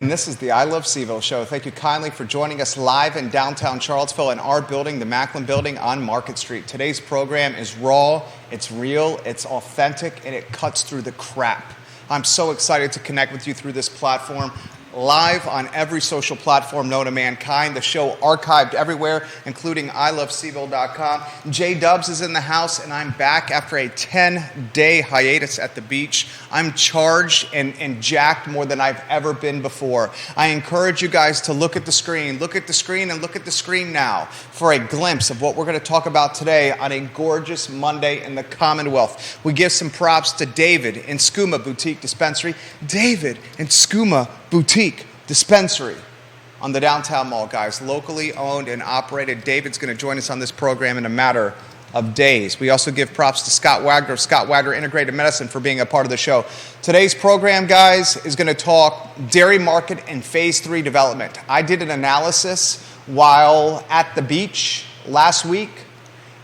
And this is the I Love CVille Show. Thank you kindly for joining us live in downtown Charlottesville in our building, the Macklin Building on Market Street. Today's program is raw, it's real, it's authentic, and it cuts through the crap. I'm so excited to connect with you through this platform. Live on every social platform known to mankind. The show archived everywhere, including ilovecville.com. J-Dubs is in the house, and I'm back after a 10-day hiatus at the beach. I'm charged and jacked more than I've ever been before. I encourage you guys to look at the screen. Look at the screen and look at the screen now for a glimpse of what we're going to talk about today on a gorgeous Monday in the Commonwealth. We give some props to David and Skooma Boutique Dispensary. David and Skooma Boutique Dispensary on the downtown mall, guys. Locally owned and operated. David's going to join us on this program in a matter of days. We also give props to Scott Wagner Integrated Medicine for being a part of the show. Today's program, guys, is going to talk dairy market and phase 3 development. I did an analysis while at the beach last week,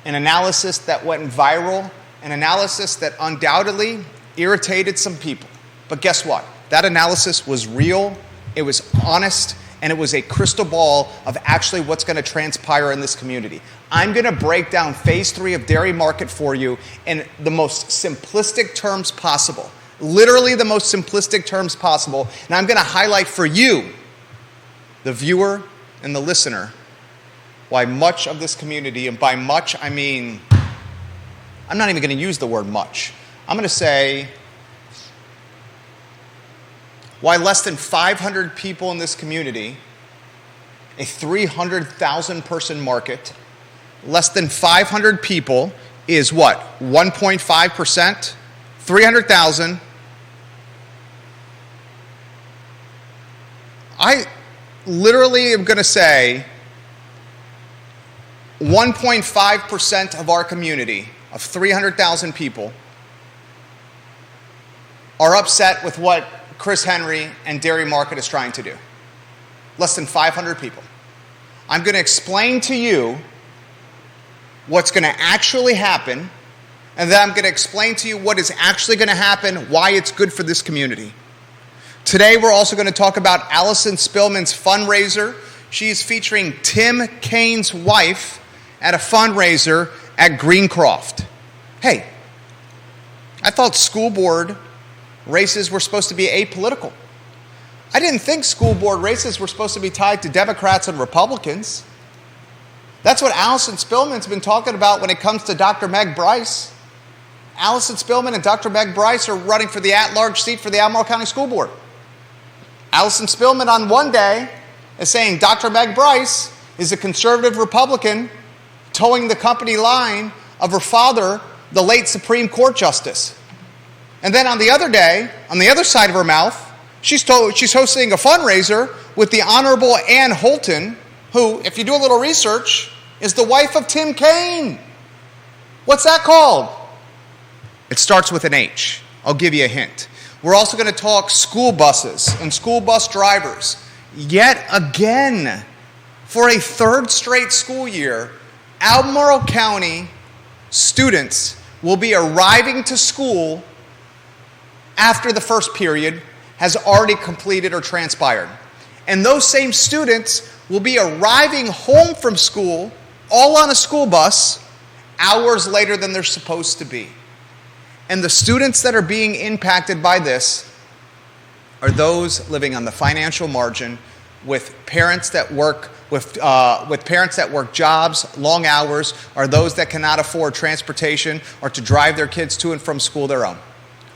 an analysis that went viral, an analysis that undoubtedly irritated some people. But guess what? That analysis was real, it was honest, and it was a crystal ball of actually what's going to transpire in this community. I'm going to break down phase 3 of dairy market for you in the most simplistic terms possible. Literally the most simplistic terms possible. And I'm going to highlight for you, the viewer and the listener, why much of this community, and by much I mean, I'm not even going to use the word much. I'm going to say why less than 500 people in this community, a 300,000 person market, less than 500 people is what? 1.5%? 300,000. I literally am going to say 1.5% of our community of 300,000 people are upset with what Chris Henry and Dairy Market is trying to do. Less than 500 people. I'm going to explain to you what's going to actually happen, and then I'm going to explain to you what is actually going to happen, why it's good for this community. Today we're also going to talk about Allison Spillman's fundraiser. She's featuring Tim Kaine's wife at a fundraiser at Greencroft. Hey, I thought school board races were supposed to be apolitical. I didn't think school board races were supposed to be tied to Democrats and Republicans. That's what Allison Spillman's been talking about when it comes to Dr. Meg Bryce. Allison Spillman and Dr. Meg Bryce are running for the at-large seat for the Albemarle County School Board. Allison Spillman on one day is saying Dr. Meg Bryce is a conservative Republican towing the company line of her father, the late Supreme Court Justice. And then on the other day, on the other side of her mouth, she's hosting a fundraiser with the Honorable Ann Holton, who, if you do a little research, is the wife of Tim Kaine. What's that called? It starts with an H. I'll give you a hint. We're also going to talk school buses and school bus drivers. Yet again, for a third straight school year, Albemarle County students will be arriving to school after the first period has already completed or transpired. And those same students will be arriving home from school, all on a school bus, hours later than they're supposed to be. And the students that are being impacted by this are those living on the financial margin with parents that work jobs, long hours, or those that cannot afford transportation or to drive their kids to and from school their own.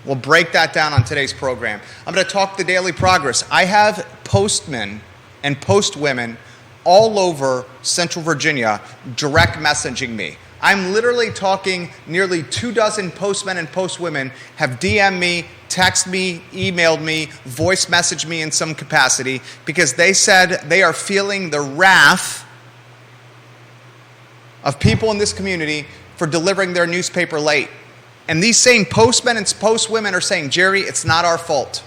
We'll break that down on today's program. I'm going to talk the daily progress. I have postmen and postwomen all over Central Virginia direct messaging me. I'm literally talking nearly 24 postmen and postwomen have DM'd me, texted me, emailed me, voice messaged me in some capacity because they said they are feeling the wrath of people in this community for delivering their newspaper late. And these same postmen and postwomen are saying, Jerry, it's not our fault.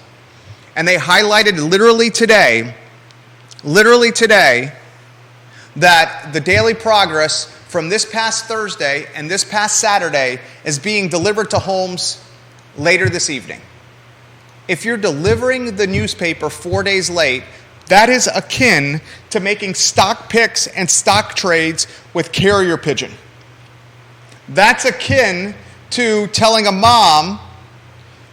And they highlighted literally today, that the daily progress from this past Thursday and this past Saturday is being delivered to homes later this evening. if you're delivering the newspaper 4 days late, that is akin to making stock picks and stock trades with carrier pigeon. That's akin to telling a mom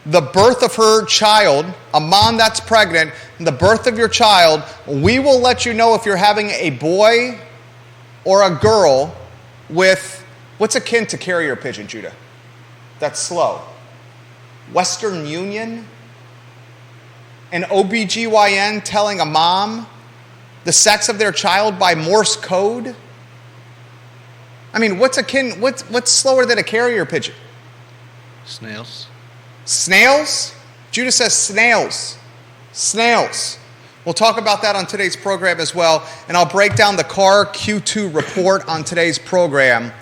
the birth of her child, a mom that's pregnant, the birth of your child, we will let you know if you're having a boy or a girl with, what's akin to carrier pigeon, Judah? That's slow. Western Union? An OBGYN telling a mom the sex of their child by Morse code? I mean, what's slower than a carrier pigeon? Snails. Snails? Judah says snails. Snails. We'll talk about that on today's program as well, and I'll break down the car Q2 report on today's program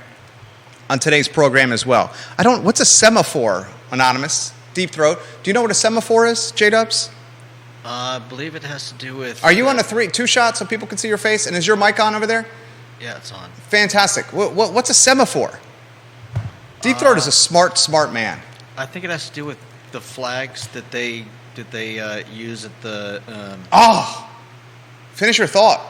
as well. What's a semaphore, Anonymous? Deep Throat. Do you know what a semaphore is, J-Dubs? I believe it has to do with... Are you on a 2-shot so people can see your face? And is your mic on over there? Yeah, it's on. Fantastic. What's a semaphore? Deep Throat is a smart man. I think it has to do with the flags that they use at the... Finish your thought.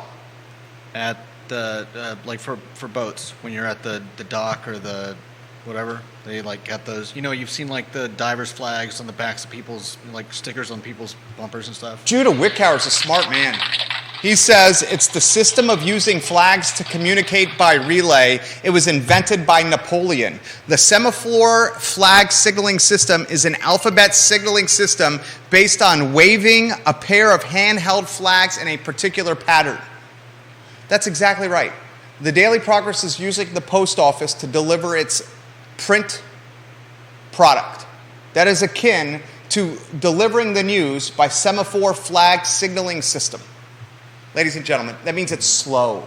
At the, like for boats, when you're at the dock or the whatever, they like got those, you've seen like the divers flags on the backs of people's, like stickers on people's bumpers and stuff. Judah Wickhauer is a smart man. He says it's the system of using flags to communicate by relay. It was invented by Napoleon. The semaphore flag signaling system is an alphabet signaling system based on waving a pair of handheld flags in a particular pattern. That's exactly right. The Daily Progress is using the post office to deliver its print product. That is akin to delivering the news by semaphore flag signaling system. Ladies and gentlemen, that means it's slow.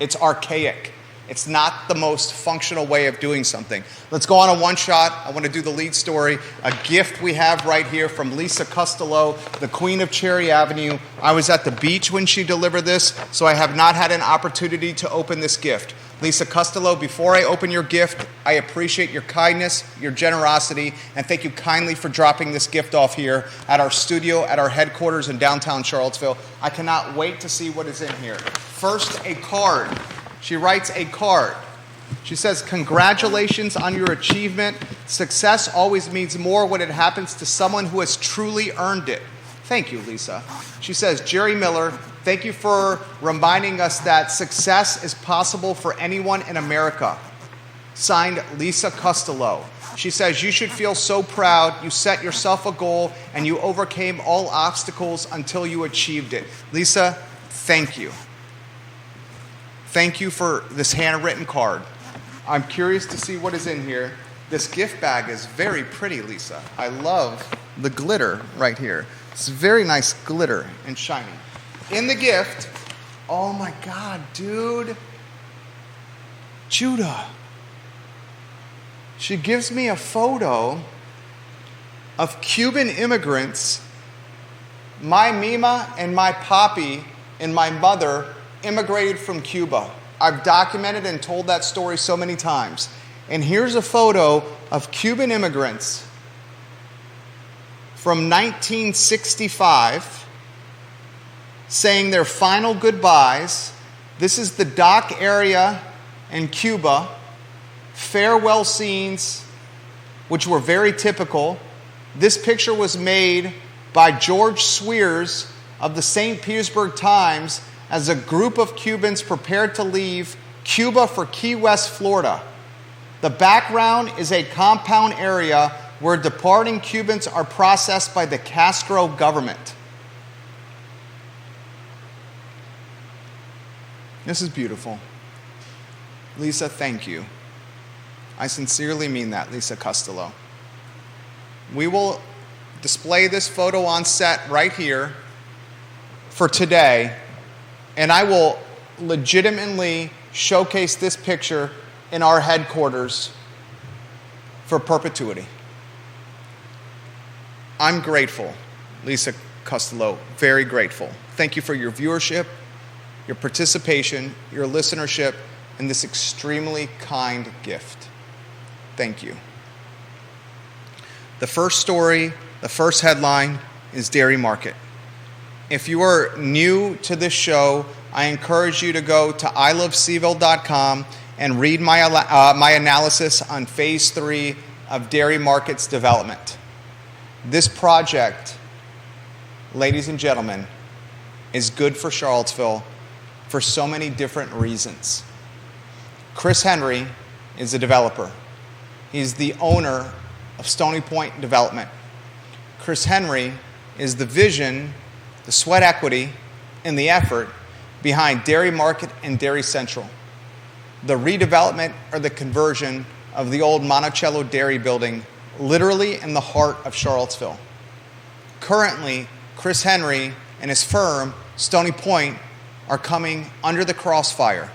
It's archaic. It's not the most functional way of doing something. Let's go on a one-shot. I want to do the lead story. A gift we have right here from Lisa Custalow, the Queen of Cherry Avenue. I was at the beach when she delivered this, so I have not had an opportunity to open this gift. Lisa Custalow, before I open your gift, I appreciate your kindness, your generosity, and thank you kindly for dropping this gift off here at our studio, at our headquarters in downtown Charlottesville. I cannot wait to see what is in here. First, a card. She writes a card. She says, "Congratulations on your achievement. Success always means more when it happens to someone who has truly earned it." Thank you, Lisa. She says, "Jerry Miller, thank you for reminding us that success is possible for anyone in America." Signed, Lisa Custalow. She says, "You should feel so proud. You set yourself a goal and you overcame all obstacles until you achieved it." Lisa, thank you. Thank you for this handwritten card. I'm curious to see what is in here. This gift bag is very pretty, Lisa. I love the glitter right here. It's very nice glitter and shiny. In the gift, oh my God, dude. Judah. She gives me a photo of Cuban immigrants. My Mima and my Papi and my mother immigrated from Cuba. I've documented and told that story so many times. And here's a photo of Cuban immigrants from 1965 saying their final goodbyes. This is the dock area in Cuba. Farewell scenes, which were very typical. This picture was made by George Swears of the St. Petersburg Times as a group of Cubans prepared to leave Cuba for Key West, Florida. The background is a compound area where departing Cubans are processed by the Castro government. This is beautiful. Lisa, thank you. I sincerely mean that, Lisa Custalow. We will display this photo on set right here for today, and I will legitimately showcase this picture in our headquarters for perpetuity. I'm grateful, Lisa Custalow, very grateful. Thank you for your viewership, your participation, your listenership, and this extremely kind gift. Thank you. The first story, the first headline, is Dairy Market. If you are new to this show, I encourage you to go to ilovecville.com and read my analysis on Phase 3 of Dairy Market's development. This project, ladies and gentlemen, is good for Charlottesville for so many different reasons. Chris Henry is a developer. He's the owner of Stony Point Development. Chris Henry is the vision, the sweat equity, and the effort behind Dairy Market and Dairy Central, the redevelopment or the conversion of the old Monticello Dairy building literally in the heart of Charlottesville. Currently, Chris Henry and his firm, Stony Point, are coming under the crossfire.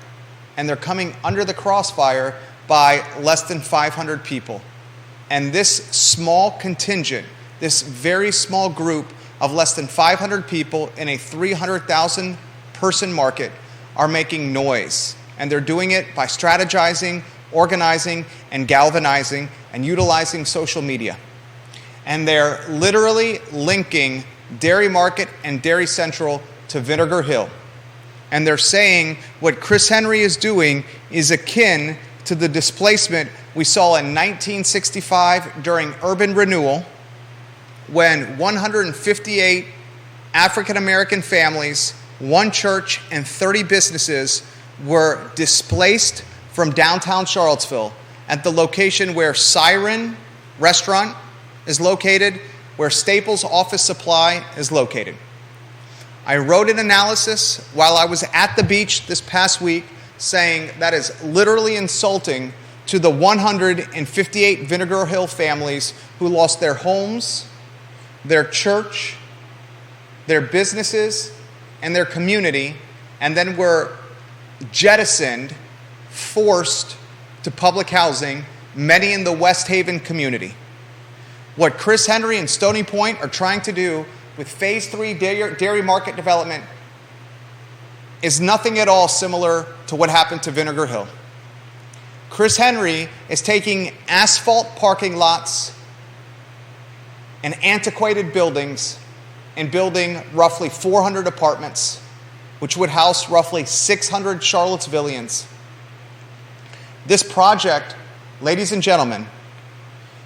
And they're coming under the crossfire by less than 500 people. And this small contingent, this very small group of less than 500 people in a 300,000 person market are making noise. And they're doing it by strategizing, organizing, and galvanizing, and utilizing social media. And they're literally linking Dairy Market and Dairy Central to Vinegar Hill. And they're saying what Chris Henry is doing is akin to the displacement we saw in 1965 during urban renewal, when 158 African American families, one church, and 30 businesses were displaced from downtown Charlottesville at the location where Siren Restaurant is located, where Staples Office Supply is located. I wrote an analysis while I was at the beach this past week saying that is literally insulting to the 158 Vinegar Hill families who lost their homes, their church, their businesses, and their community, and then were jettisoned, forced to public housing, many in the West Haven community. What Chris Henry and Stony Point are trying to do with Phase 3 Dairy Market development is nothing at all similar to what happened to Vinegar Hill. Chris Henry is taking asphalt parking lots and antiquated buildings and building roughly 400 apartments, which would house roughly 600 Charlottesvillians. This project, ladies and gentlemen,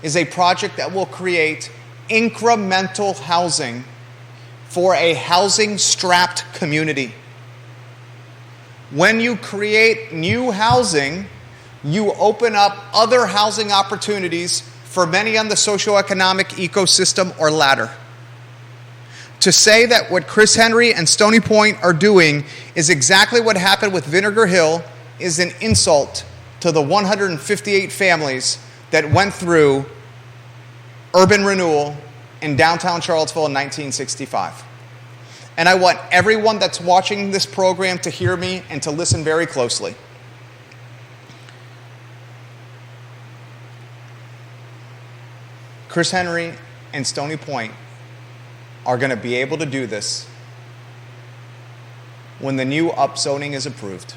is a project that will create incremental housing for a housing-strapped community. When you create new housing, you open up other housing opportunities for many on the socioeconomic ecosystem or ladder. To say that what Chris Henry and Stony Point are doing is exactly what happened with Vinegar Hill is an insult to the 158 families that went through urban renewal in downtown Charlottesville in 1965. And I want everyone that's watching this program to hear me and to listen very closely. Chris Henry and Stony Point are going to be able to do this when the new upzoning is approved.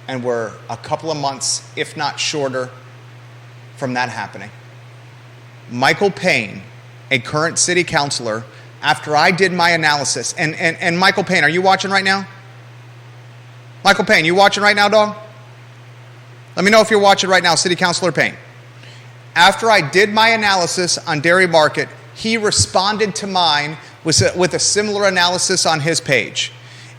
And we're a couple of months, if not shorter, from that happening. Michael Kaine, a current city councilor, after I did my analysis, and Michael Kaine, are you watching right now? Michael Kaine, you watching right now, dog? Let me know if you're watching right now, City Councilor Kaine. After I did my analysis on Dairy Market, he responded to mine with a similar analysis on his page.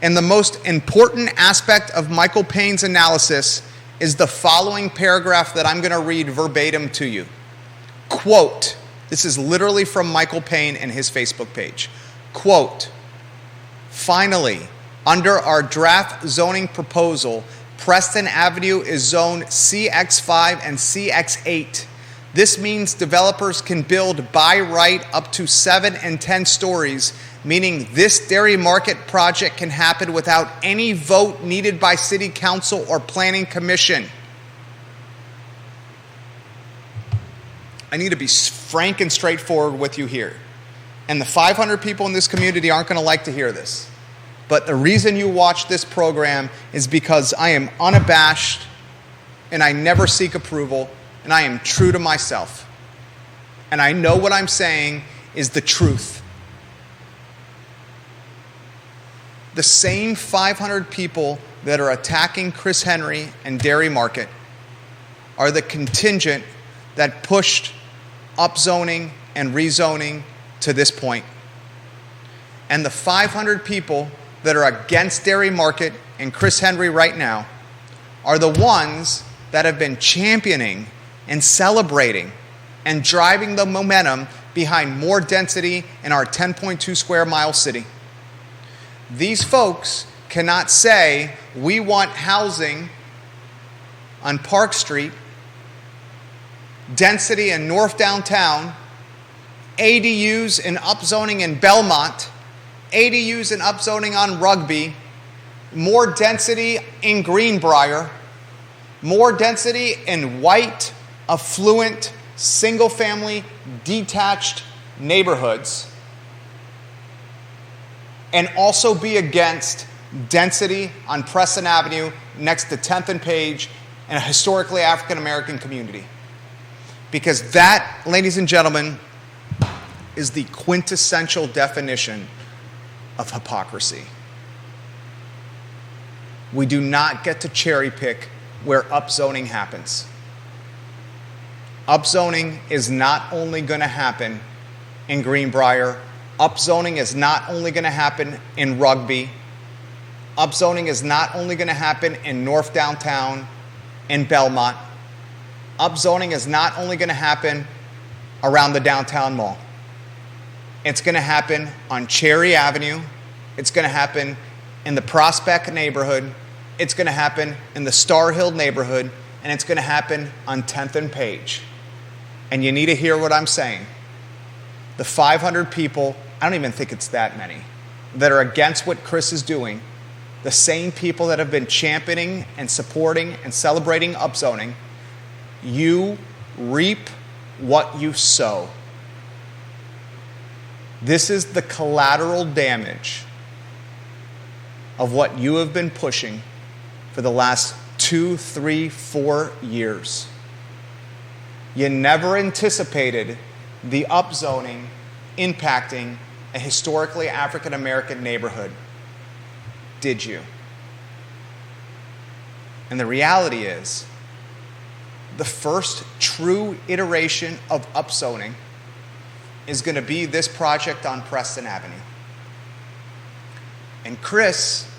And the most important aspect of Michael Kaine's analysis is the following paragraph that I'm going to read verbatim to you. Quote, this is literally from Michael Kaine and his Facebook page. Quote, finally, under our draft zoning proposal, Preston Avenue is zoned CX5 and CX8. This means developers can build by right up to 7 and 10 stories, meaning this Dairy Market project can happen without any vote needed by City Council or Planning Commission. I need to be frank and straightforward with you here. And the 500 people in this community aren't going to like to hear this. But the reason you watch this program is because I am unabashed and I never seek approval and I am true to myself. And I know what I'm saying is the truth. the same 500 people that are attacking Chris Henry and Dairy Market are the contingent that pushed upzoning and rezoning to this point. And the 500 people that are against Dairy Market and Chris Henry right now are the ones that have been championing and celebrating and driving the momentum behind more density in our 10.2 square mile city. These folks cannot say, we want housing on Park Street, density in North Downtown, ADUs and upzoning in Belmont, ADUs and upzoning on Rugby, more density in Greenbrier, more density in white, affluent, single-family, detached neighborhoods, and also be against density on Preston Avenue next to 10th and Page in a historically African-American community. Because that, ladies and gentlemen, is the quintessential definition of hypocrisy. We do not get to cherry pick where upzoning happens. Upzoning is not only going to happen in Greenbrier. Upzoning is not only going to happen in Rugby. Upzoning is not only going to happen in North Downtown and Belmont. Upzoning is not only going to happen around the downtown mall. It's going to happen on Cherry Avenue. It's going to happen in the Prospect neighborhood. It's going to happen in the Star Hill neighborhood. And it's going to happen on 10th and Page. And you need to hear what I'm saying. The 500 people, I don't even think it's that many, that are against what Chris is doing, the same people that have been championing and supporting and celebrating upzoning, you reap what you sow. This is the collateral damage of what you have been pushing for the last 2, 3, 4 years. You never anticipated the upzoning impacting a historically African American neighborhood, did you? And the reality is, the first true iteration of upzoning is going to be this project on Preston Avenue. And Chris,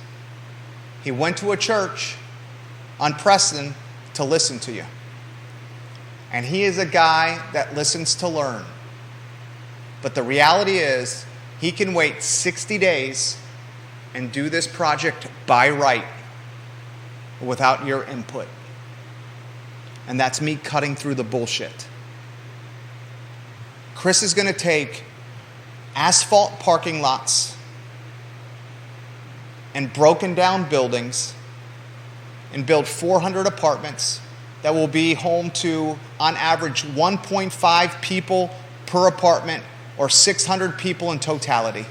he went to a church on Preston to listen to you. And he is a guy that listens to learn. But the reality is, he can wait 60 days and do this project by right without your input. And that's me cutting through the bullshit. Chris is going to take asphalt parking lots and broken down buildings and build 400 apartments that will be home to, on average, 1.5 people per apartment, or 600 people in totality.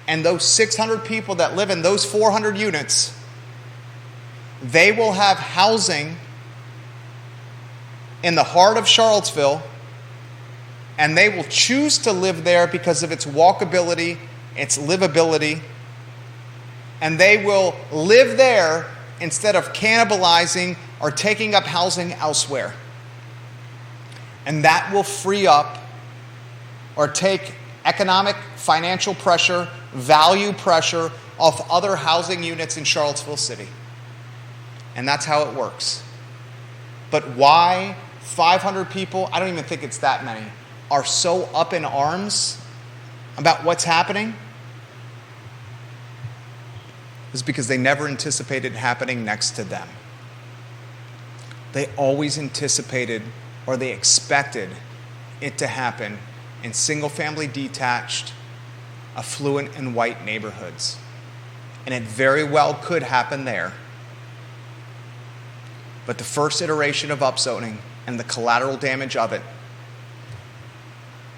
And those 600 people that live in those 400 units, they will have housing in the heart of Charlottesville, and they will choose to live there because of its walkability, its livability, and they will live there instead of cannibalizing or taking up housing elsewhere. And that will free up or take economic, financial pressure, value pressure off other housing units in Charlottesville City. And that's how it works. But why 500 people, I don't even think it's that many, are so up in arms about what's happening is because they never anticipated it happening next to them. They always anticipated, or they expected it to happen in single-family detached, affluent and white neighborhoods. And it very well could happen there. But the first iteration of upzoning and the collateral damage of it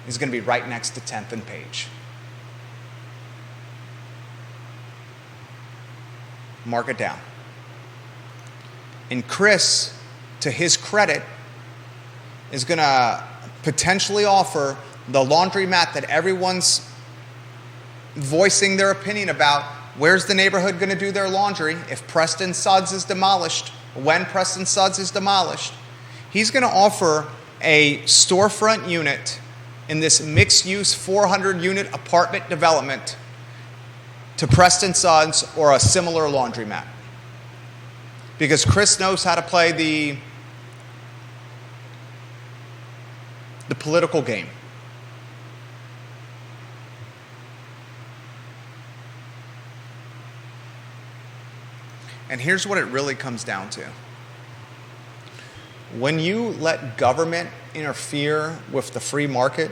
is going to be right next to 10th and Page. Mark it down. And Chris, to his credit, is going to potentially offer the laundromat that everyone's voicing their opinion about where's the neighborhood going to do their laundry if Preston Sudds is demolished? When Preston Sudds is demolished, he's going to offer a storefront unit in this mixed-use 400-unit apartment development to Preston Sudds or a similar laundromat. Because Chris knows how to play the political game. And here's what it really comes down to. When you let government interfere with the free market,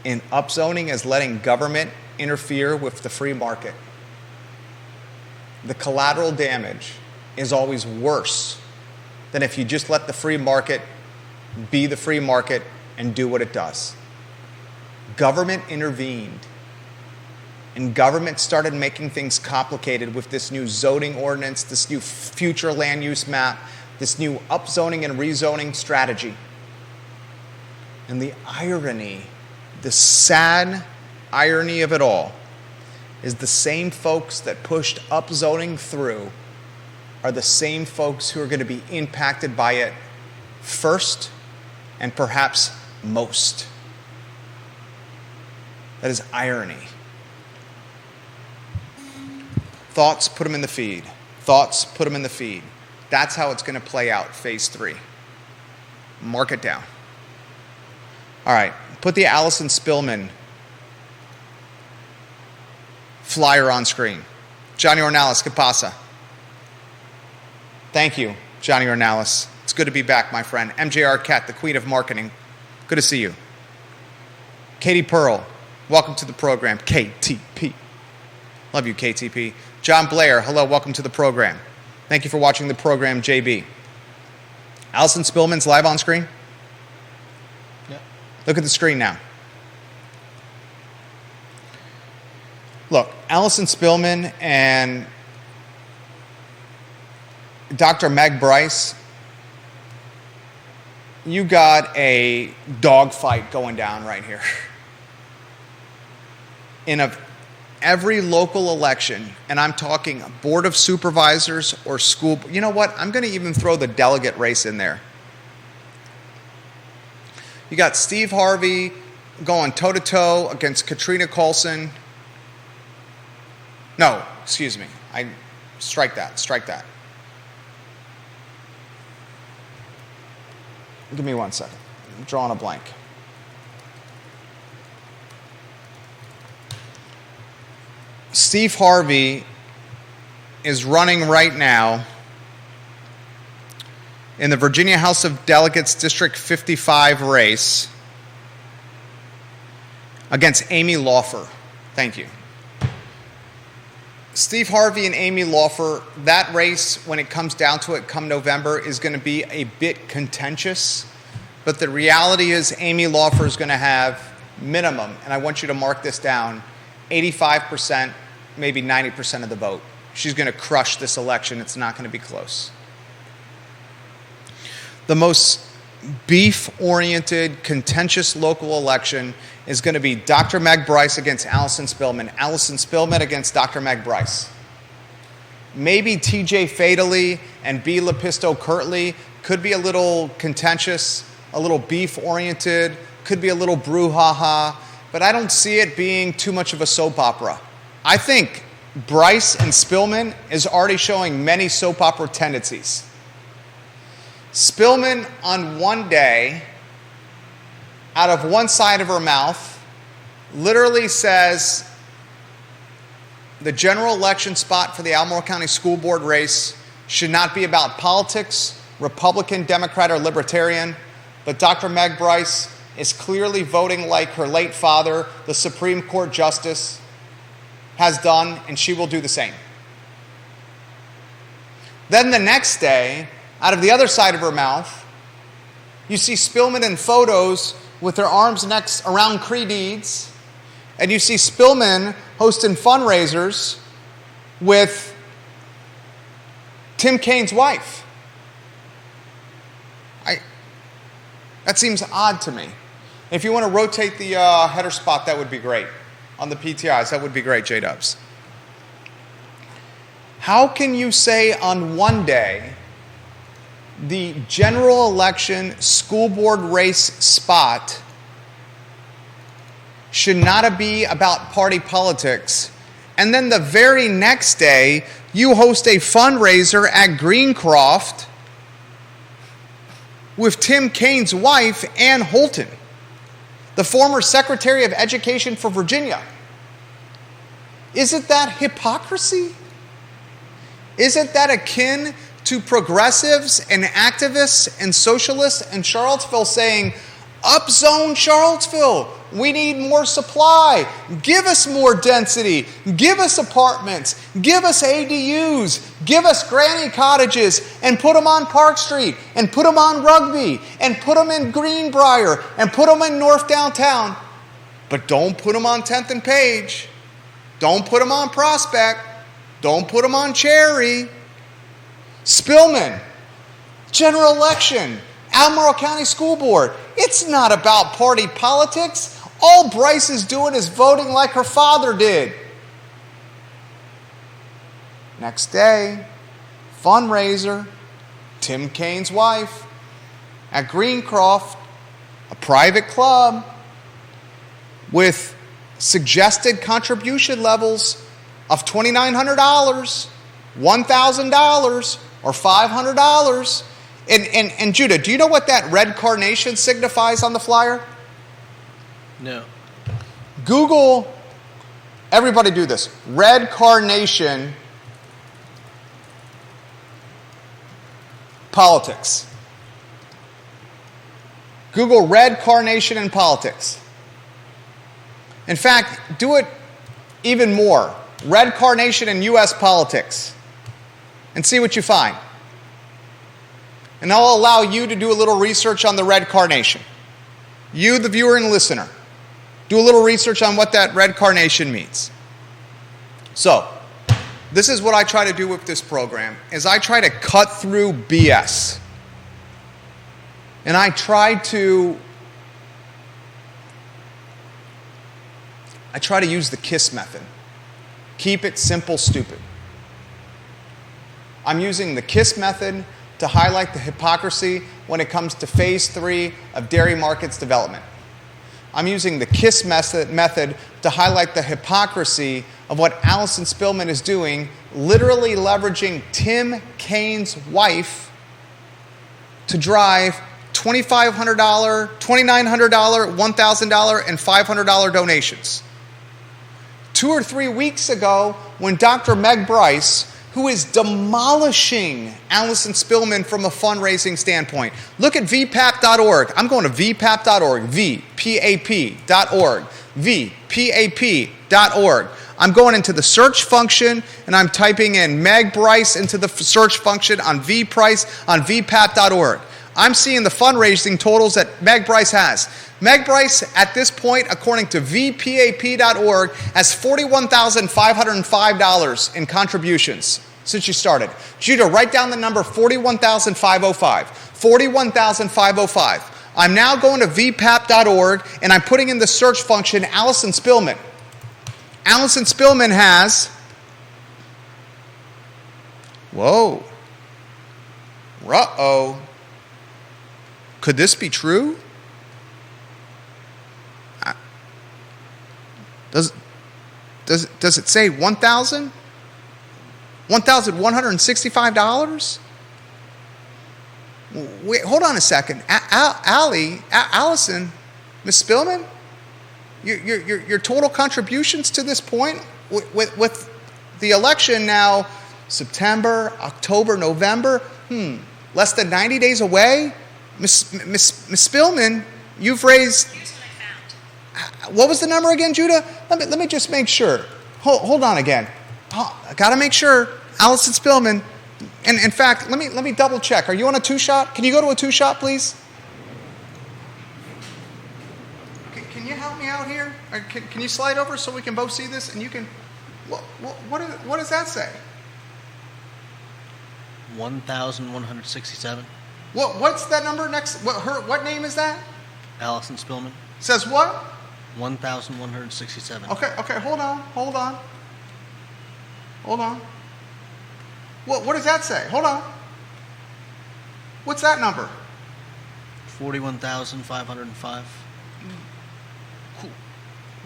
and upzoning is letting government interfere with the free market, the collateral damage is always worse than if you just let the free market be the free market and do what it does. Government intervened, and government started making things complicated with this new zoning ordinance, this new future land use map, this new upzoning and rezoning strategy. And the irony, the sad irony of it all, is the same folks that pushed upzoning through are the same folks who are going to be impacted by it first and perhaps most. That is irony. Thoughts, put them in the feed. Thoughts, put them in the feed. That's how it's going to play out, phase 3. Mark it down. All right, put the Allison Spillman flyer on screen. Johnny Ornalis, que pasa? Thank you, Johnny Ornalis. It's good to be back, my friend. MJR Cat, the queen of marketing. Good to see you. Katie Pearl, welcome to the program. KTP. Love you, KTP. John Blair, hello, welcome to the program. Thank you for watching the program, JB. Allison Spillman's live on screen? Yep. Look at the screen now. Look, Allison Spillman and Dr. Meg Bryce, you got a dogfight going down right here. In every local election, and I'm talking board of supervisors or school, you know what? I'm going to even throw the delegate race in there. You got Steve Harvey going toe-to-toe against Katrina Coulson. No, excuse me. Strike that. Give me 1 second. I'm drawing a blank. Steve Harvey is running right now in the Virginia House of Delegates District 55 race against Amy Laufer. Thank you. Steve Harvey and Amy Laufer, that race, when it comes down to it come November, is going to be a bit contentious. But the reality is Amy Laufer is going to have minimum, and I want you to mark this down, 85%, maybe 90% of the vote. She's going to crush this election. It's not going to be close. The most beef-oriented, contentious local election is going to be Dr. Meg Bryce against Allison Spillman. Allison Spillman against Dr. Meg Bryce. Maybe TJ Fatally and B. Lepisto Kirtley could be a little contentious, a little beef-oriented, could be a little brouhaha, but I don't see it being too much of a soap opera. I think Bryce and Spillman is already showing many soap opera tendencies. Spillman on one day, out of one side of her mouth, literally says the general election spot for the Albemarle County School Board race should not be about politics, Republican, Democrat, or Libertarian, but Dr. Meg Bryce is clearly voting like her late father, the Supreme Court Justice, has done, and she will do the same. Then the next day, out of the other side of her mouth, you see Spillman in photos with her arms next around Cree deeds, and you see Spillman hosting fundraisers with Tim Kaine's wife. That seems odd to me. If you want to rotate the header spot, that would be great. On the PTIs, that would be great, J-Dubs. How can you say on one day the general election school board race spot should not be about party politics, and then the very next day you host a fundraiser at Greencroft with Tim Kaine's wife, Ann Holton, the former Secretary of Education for Virginia? Isn't that hypocrisy? Isn't that akin to progressives and activists and socialists in Charlottesville saying, upzone Charlottesville, we need more supply, give us more density, give us apartments, give us ADUs, give us granny cottages, and put them on Park Street, and put them on Rugby, and put them in Greenbrier, and put them in North Downtown. But don't put them on 10th and Page. Don't put them on Prospect. Don't put them on Cherry. Spillman, general election, Albemarle County School Board. It's not about party politics. All Bryce is doing is voting like her father did. Next day, fundraiser, Tim Kaine's wife at Greencroft, a private club with suggested contribution levels of $2,900, $1,000, or $500. And Judah, do you know what that red carnation signifies on the flyer? No. Google, everybody do this, red carnation politics. Google red carnation in politics. In fact, do it even more. Red carnation in U.S. politics. And see what you find. And I'll allow you to do a little research on the red carnation. You, the viewer and listener, do a little research on what that red carnation means. So, this is what I try to do with this program, is I try to cut through BS. And I try to use the KISS method. Keep it simple, stupid. I'm using the KISS method to highlight the hypocrisy when it comes to Phase 3 of Dairy Markets development. I'm using the KISS method to highlight the hypocrisy of what Allison Spillman is doing, literally leveraging Tim Kaine's wife to drive $2,500, $2,900, $1,000, and $500 donations. 2 or 3 weeks ago, when Dr. Meg Bryce, who is demolishing Allison Spillman from a fundraising standpoint. Look at vpap.org. I'm going to vpap.org, vpap.org, vpap.org. I'm going into the search function, and I'm typing in Meg Bryce into the search function on vpap.org. I'm seeing the fundraising totals that Meg Bryce has. Meg Bryce, at this point, according to vpap.org, has $41,505 in contributions since she started. Judah, write down the number 41,505. 41,505. I'm now going to vpap.org, and I'm putting in the search function Allison Spillman. Allison Spillman has... Whoa. Uh-oh. Could this be true? Does it say $1,000? $1,165? Wait, hold on a second. Allison, Miss Spillman, your total contributions to this point with the election now, September, October, November, less than 90 days away. Miss Spillman, you've raised... What was the number again, Judah? Let me just make sure. Hold on again. I got to make sure. Allison Spillman. And in fact, let me double check. Are you on a 2-shot? Can you go to a 2-shot, please? Can you help me out here? Or can you slide over so we can both see this? And you can... What does that say? 1,167. What's that number next? What name is that? Allison Spillman. Says what? 1,167. Okay, hold on. What does that say? Hold on. What's that number? 41,505.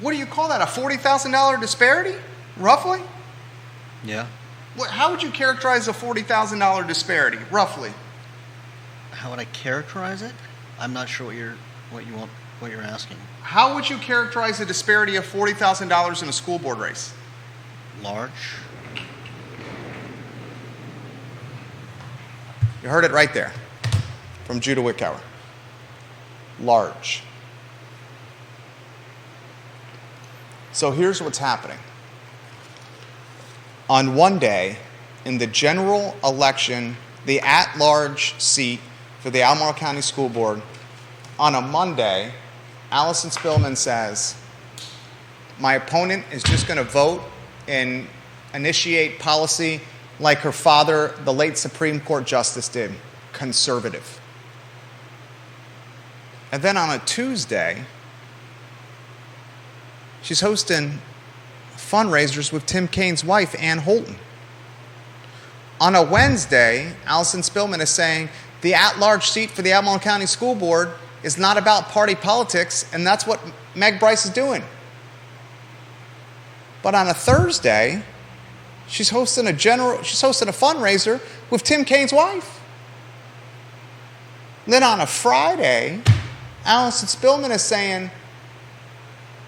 What do you call that? A $40,000 disparity, roughly? Yeah. How would you characterize a $40,000 disparity, roughly? How would I characterize it? I'm not sure what you're asking. How would you characterize the disparity of $40,000 in a school board race? Large. You heard it right there from Judah Wickower. Large. So here's what's happening. On one day, in the general election, the at-large seat for the Albemarle County School Board, on a Monday, Allison Spillman says, my opponent is just going to vote and initiate policy like her father, the late Supreme Court Justice, did, conservative. And then on a Tuesday, she's hosting fundraisers with Tim Kaine's wife, Ann Holton. On a Wednesday, Allison Spillman is saying the at-large seat for the Albemarle County School Board is not about party politics, and that's what Meg Bryce is doing. But on a Thursday, she's hosting a fundraiser with Tim Kaine's wife. And then on a Friday, Allison Spillman is saying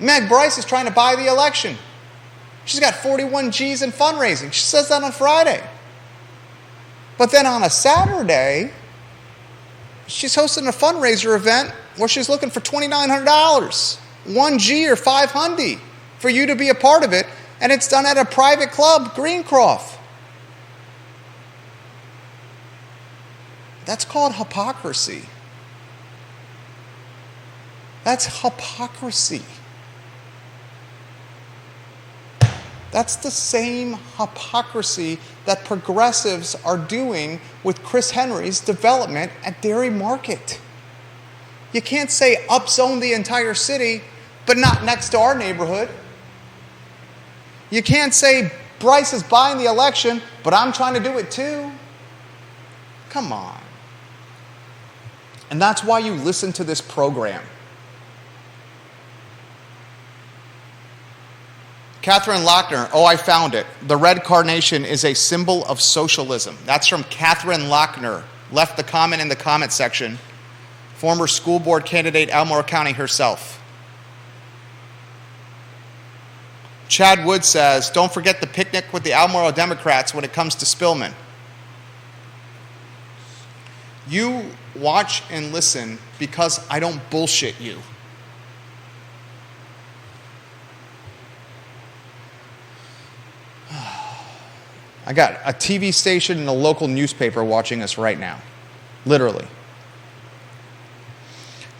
Meg Bryce is trying to buy the election. She's got 41 G's in fundraising. She says that on Friday. But then on a Saturday, she's hosting a fundraiser event where she's looking for $2,900, 1 G or 500 for you to be a part of it, and it's done at a private club, Greencroft. That's called hypocrisy. That's hypocrisy. That's the same hypocrisy that progressives are doing with Chris Henry's development at Dairy Market. You can't say upzone the entire city, but not next to our neighborhood. You can't say Bryce is buying the election, but I'm trying to do it too. Come on. And that's why you listen to this program. Catherine Lochner, oh, I found it. The red carnation is a symbol of socialism. That's from Catherine Lochner. Left the comment in the comment section. Former school board candidate, Albemarle County herself. Chad Wood says, don't forget the picnic with the Albemarle Democrats when it comes to Spillman. You watch and listen because I don't bullshit you. I got a TV station and a local newspaper watching us right now. Literally.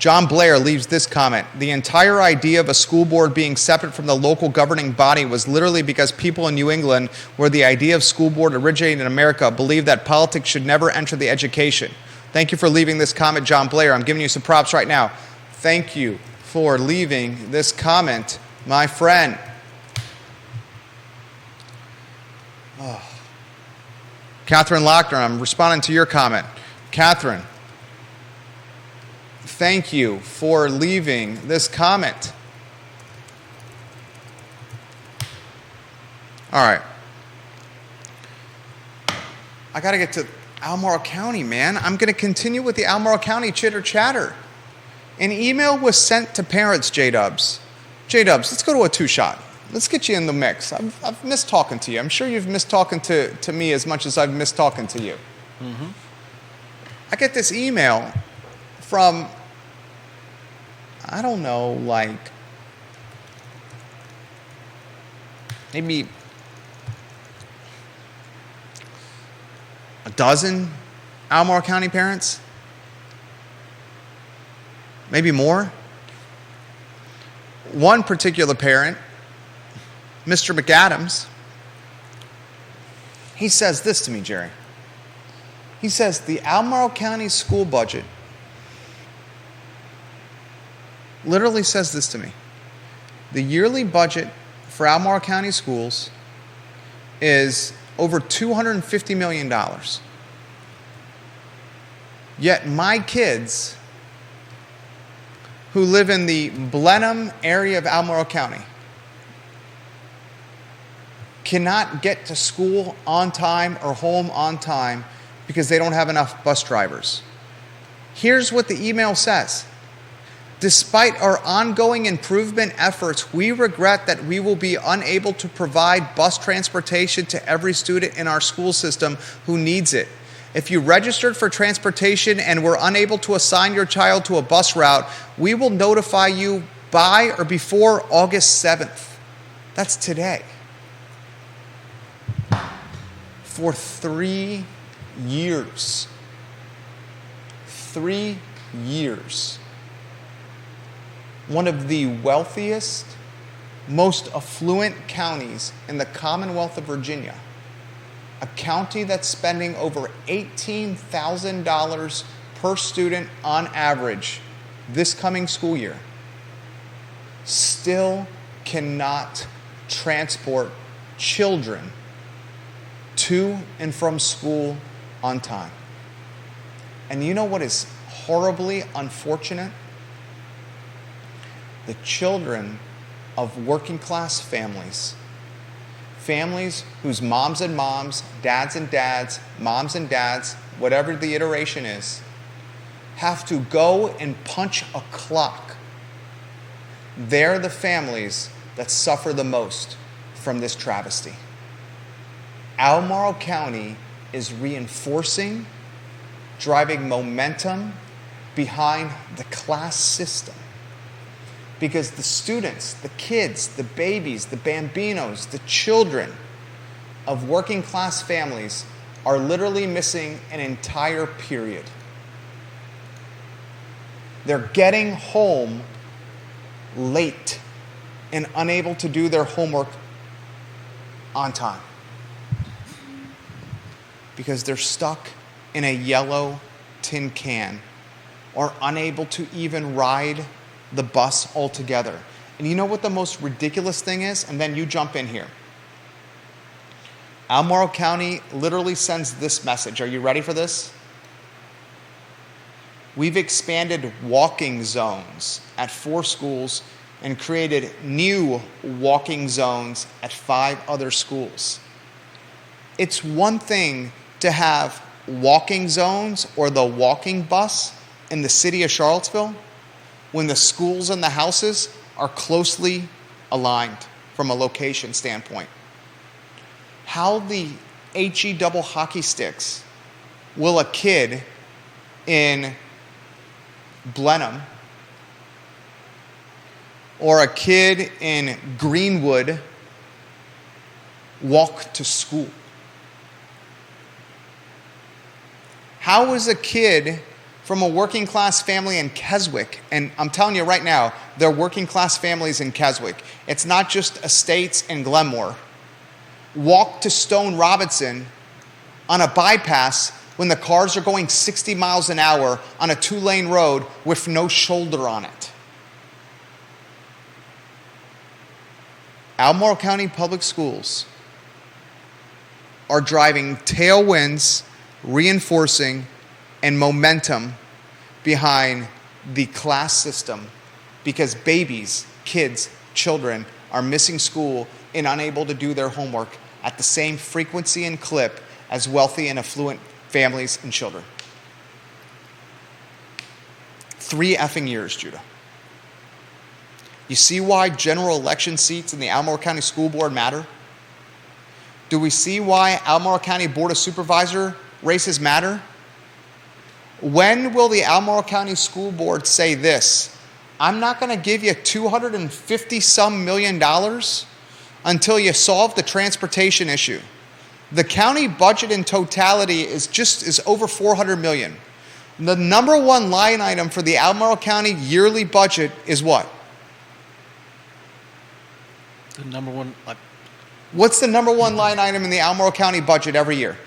John Blair leaves this comment. The entire idea of a school board being separate from the local governing body was literally because people in New England, where the idea of school board originated in America, believed that politics should never enter the education. Thank you for leaving this comment, John Blair. I'm giving you some props right now. Thank you for leaving this comment, my friend. Oh. Catherine Lochner, I'm responding to your comment. Catherine, thank you for leaving this comment. All right. I got to get to Albemarle County, man. I'm going to continue with the Albemarle County chitter chatter. An email was sent to parents, J-Dubs. J-Dubs, let's go to a two-shot. Let's get you in the mix. I've missed talking to you. I'm sure you've missed talking to me as much as I've missed talking to you. Mm-hmm. I get this email from, I don't know, like maybe a dozen Albemarle County parents, maybe more. One particular parent, Mr. McAdams, he says this to me, Jerry. He says the Albemarle County school budget literally says this to me. The yearly budget for Albemarle County schools is over $250 million. Yet my kids who live in the Blenheim area of Albemarle County cannot get to school on time or home on time because they don't have enough bus drivers. Here's what the email says. Despite our ongoing improvement efforts, we regret that we will be unable to provide bus transportation to every student in our school system who needs it. If you registered for transportation and were unable to assign your child to a bus route, we will notify you by or before August 7th. That's today. For 3 years. 3 years. One of the wealthiest, most affluent counties in the Commonwealth of Virginia, a county that's spending over $18,000 per student on average this coming school year, still cannot transport children to and from school on time. And you know what is horribly unfortunate? The children of working class families, families whose moms and moms, dads and dads, moms and dads, whatever the iteration is, have to go and punch a clock. They're the families that suffer the most from this travesty. Albemarle County is reinforcing, driving momentum behind the class system. Because the students, the kids, the babies, the bambinos, the children of working class families are literally missing an entire period. They're getting home late and unable to do their homework on time because they're stuck in a yellow tin can or unable to even ride the bus altogether. And you know what the most ridiculous thing is? And then you jump in here. Albemarle County literally sends this message. Are you ready for this? We've expanded walking zones at 4 schools and created new walking zones at 5 other schools. It's one thing to have walking zones or the walking bus in the city of Charlottesville when the schools and the houses are closely aligned from a location standpoint. How the HE double hockey sticks will a kid in Blenheim or a kid in Greenwood walk to school? How is a kid from a working class family in Keswick, and I'm telling you right now, they're working class families in Keswick. It's not just estates in Glenmore. Walk to Stone Robinson on a bypass when the cars are going 60 miles an hour on a 2-lane road with no shoulder on it. Albemarle County Public Schools are driving tailwinds, reinforcing, and momentum behind the class system because babies, kids, children are missing school and unable to do their homework at the same frequency and clip as wealthy and affluent families and children. 3 effing years, Judah. You see why general election seats in the Albemarle County School Board matter? Do we see why Albemarle County Board of Supervisor races matter? When will the Albemarle County School Board say this? I'm not going to give you $250-some million until you solve the transportation issue. The county budget in totality is over $400 million. The number one line item for the Albemarle County yearly budget is what? The number one. What's the number one line item in the Albemarle County budget every year?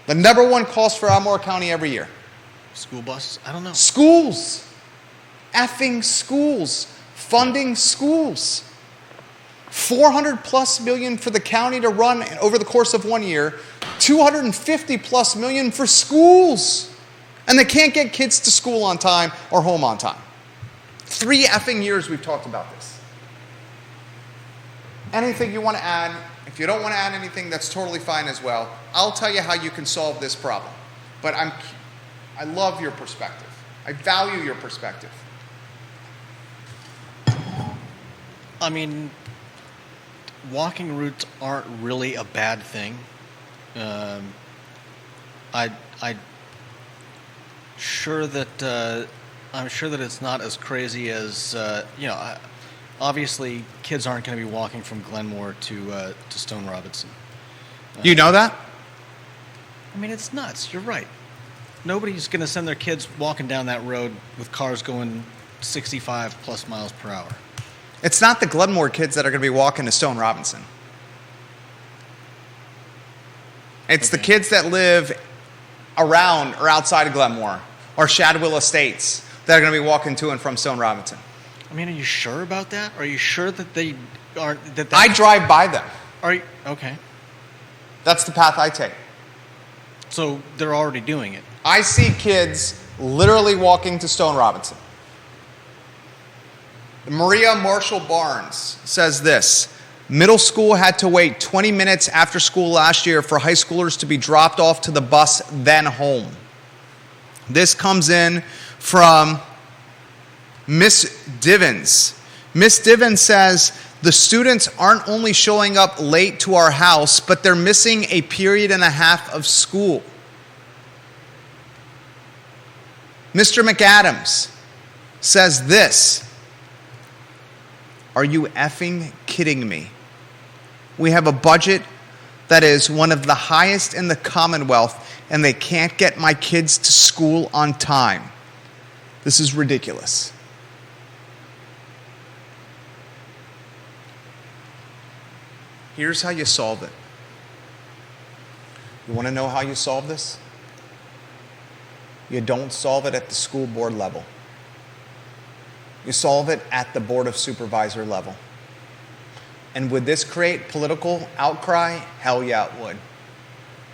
The number one cost for Albemarle County every year. School buses? I don't know. Schools. Effing schools. Funding schools. 400 plus million for the county to run over the course of 1 year, 250 plus million for schools. And they can't get kids to school on time or home on time. 3 effing years we've talked about this. Anything you want to add? If you don't want to add anything, that's totally fine as well. I'll tell you how you can solve this problem. But I love your perspective. I value your perspective. I mean, walking routes aren't really a bad thing. I'm sure that it's not as crazy as obviously kids aren't going to be walking from Glenmore to Stone Robinson. You know that? I mean, it's nuts. You're right. Nobody's going to send their kids walking down that road with cars going 65 plus miles per hour. It's not the Glenmore kids that are going to be walking to Stone Robinson. It's the kids that live around or outside of Glenmore or Shadwell Estates that are going to be walking to and from Stone Robinson. I mean, are you sure about that? Are you sure that they aren't? I drive by them. Are you okay? That's the path I take. So they're already doing it. I see kids literally walking to Stone Robinson. Maria Marshall Barnes says this: middle school had to wait 20 minutes after school last year for high schoolers to be dropped off to the bus, then home. This comes in from Miss Divins. Miss Divins says, the students aren't only showing up late to our house, but they're missing a period and a half of school. Mr. McAdams says this: are you effing kidding me? We have a budget that is one of the highest in the Commonwealth, and they can't get my kids to school on time. This is ridiculous. Here's how you solve it. You want to know how you solve this? You don't solve it at the school board level. You solve it at the Board of Supervisor level. And would this create political outcry? Hell yeah, it would.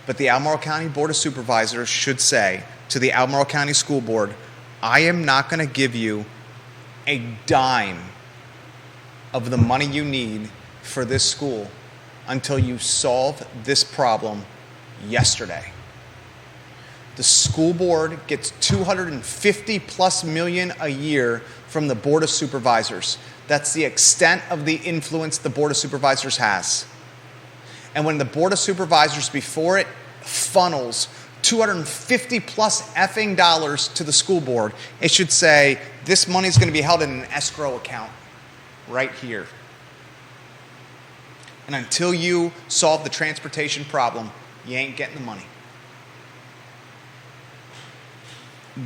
But the Albemarle County Board of Supervisors should say to the Albemarle County School Board, I am not going to give you a dime of the money you need for this school until you solve this problem yesterday. The school board gets $250 plus million a year from the Board of Supervisors. That's the extent of the influence the Board of Supervisors has. And when the Board of Supervisors before it funnels $250 plus effing dollars to the school board, it should say, this money is going to be held in an escrow account right here. And until you solve the transportation problem, you ain't getting the money.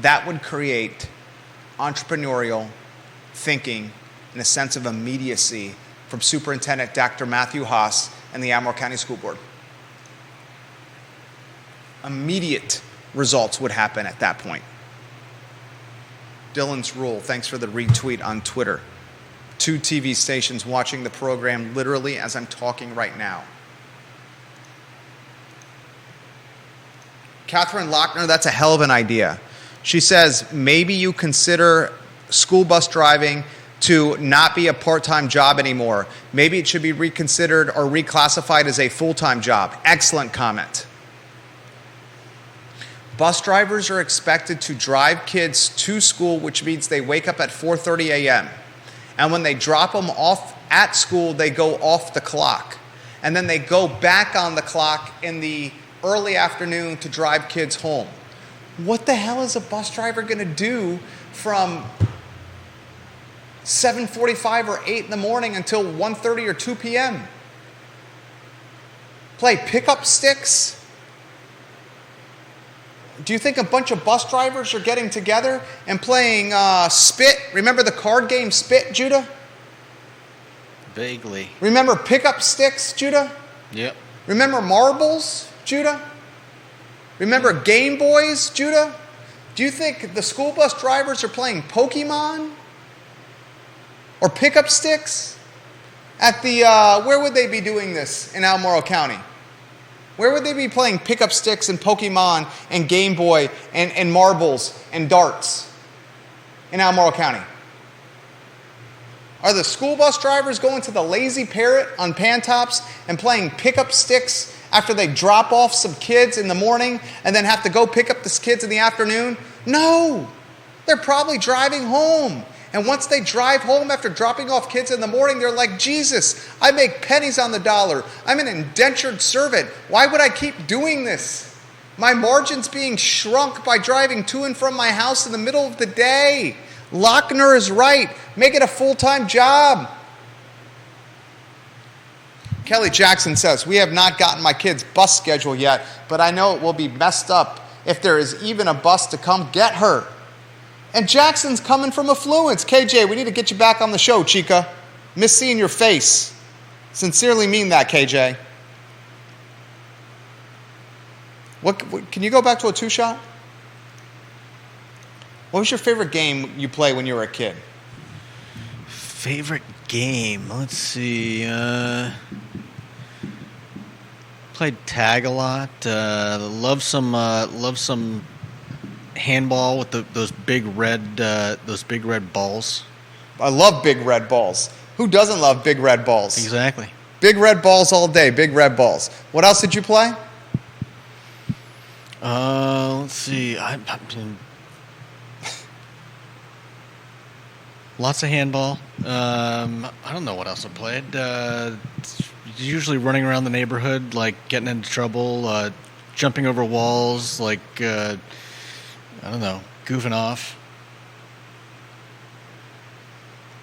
That would create entrepreneurial thinking and a sense of immediacy from Superintendent Dr. Matthew Haas and the Albemarle County School Board. Immediate results would happen at that point. Dylan's Rule, thanks for the retweet on Twitter. 2 TV stations watching the program literally as I'm talking right now. Catherine Lochner, that's a hell of an idea. She says, maybe you consider school bus driving to not be a part-time job anymore. Maybe it should be reconsidered or reclassified as a full-time job. Excellent comment. Bus drivers are expected to drive kids to school, which means they wake up at 4:30 a.m. And when they drop them off at school, they go off the clock. And then they go back on the clock in the early afternoon to drive kids home. What the hell is a bus driver going to do from 7:45 or 8 in the morning until 1:30 or 2 p.m.? Play pickup sticks? Do you think a bunch of bus drivers are getting together and playing Spit? Remember the card game Spit, Judah? Vaguely. Remember pickup sticks, Judah? Yep. Remember marbles, Judah? Remember Game Boys, Judah? Do you think the school bus drivers are playing Pokemon? Or pickup sticks? at the, where would they be doing this in Albemarle County? Where would they be playing pickup sticks and Pokemon and Game Boy and marbles and darts in Albemarle County? Are the school bus drivers going to the Lazy Parrot on Pantops and playing pickup sticks after they drop off some kids in the morning and then have to go pick up the kids in the afternoon? No. They're probably driving home. And once they drive home after dropping off kids in the morning, they're like, Jesus, I make pennies on the dollar. I'm an indentured servant. Why would I keep doing this? My margin's being shrunk by driving to and from my house in the middle of the day. Lochner is right. Make it a full-time job. Kelly Jackson says, we have not gotten my kids' bus schedule yet, but I know it will be messed up if there is even a bus to come get her. And Jackson's coming from Affluence. KJ, we need to get you back on the show, Chica. Miss seeing your face. Sincerely mean that, KJ. What can you go back to a two-shot? What was your favorite game you played when you were a kid? Favorite game? Let's see. Played tag a lot. Love some handball with those big red balls. I love big red balls. Who doesn't love big red balls? Exactly. Big red balls all day. Big red balls. What else did you play? Let's see. Lots of handball. I don't know what else I played. Usually running around the neighborhood, like getting into trouble, jumping over walls, like I don't know, goofing off.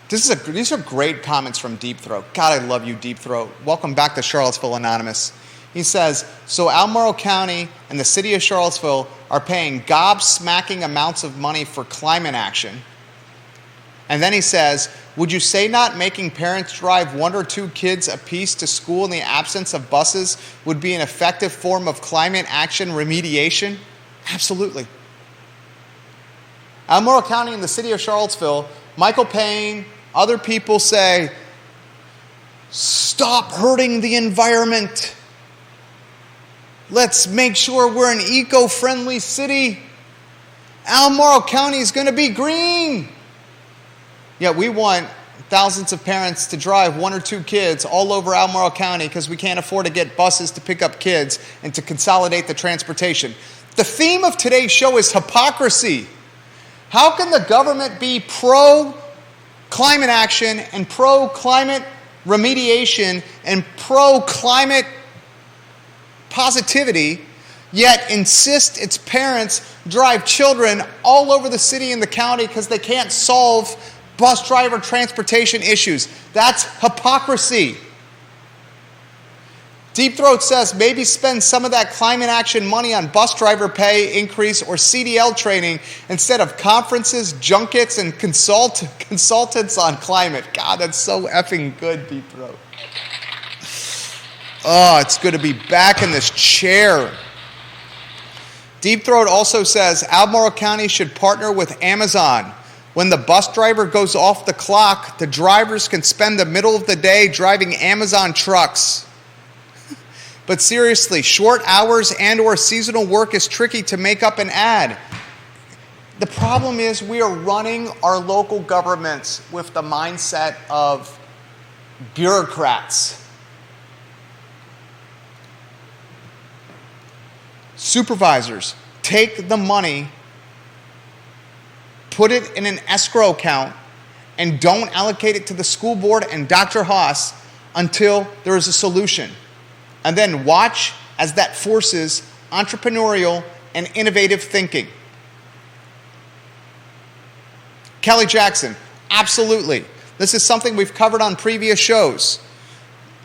These are great comments from Deep Throat. God, I love you, Deep Throat. Welcome back to Charlottesville Anonymous. He says, so Albemarle County and the city of Charlottesville are paying gobsmacking amounts of money for climate action. And then he says, would you say not making parents drive 1 or 2 kids apiece to school in the absence of buses would be an effective form of climate action remediation? Absolutely. Albemarle County and the city of Charlottesville, Michael Payne, other people say, stop hurting the environment. Let's make sure we're an eco-friendly city. Albemarle County is going to be green. Yet we want thousands of parents to drive 1 or 2 kids all over Albemarle County because we can't afford to get buses to pick up kids and to consolidate the transportation. The theme of today's show is hypocrisy. How can the government be pro-climate action and pro-climate remediation and pro-climate positivity, yet insist its parents drive children all over the city and the county because they can't solve bus driver transportation issues? That's hypocrisy. Deep Throat says maybe spend some of that climate action money on bus driver pay increase or CDL training instead of conferences, junkets, and consultants on climate. God, that's so effing good, Deep Throat. Oh, it's good to be back in this chair. Deep Throat also says Albemarle County should partner with Amazon. When the bus driver goes off the clock, the drivers can spend the middle of the day driving Amazon trucks. But seriously, short hours and or seasonal work is tricky to make up an ad. The problem is we are running our local governments with the mindset of bureaucrats. Supervisors, take the money, put it in an escrow account, and don't allocate it to the school board and Dr. Haas until there is a solution. And then watch as that forces entrepreneurial and innovative thinking. Kelly Jackson, absolutely. This is something we've covered on previous shows.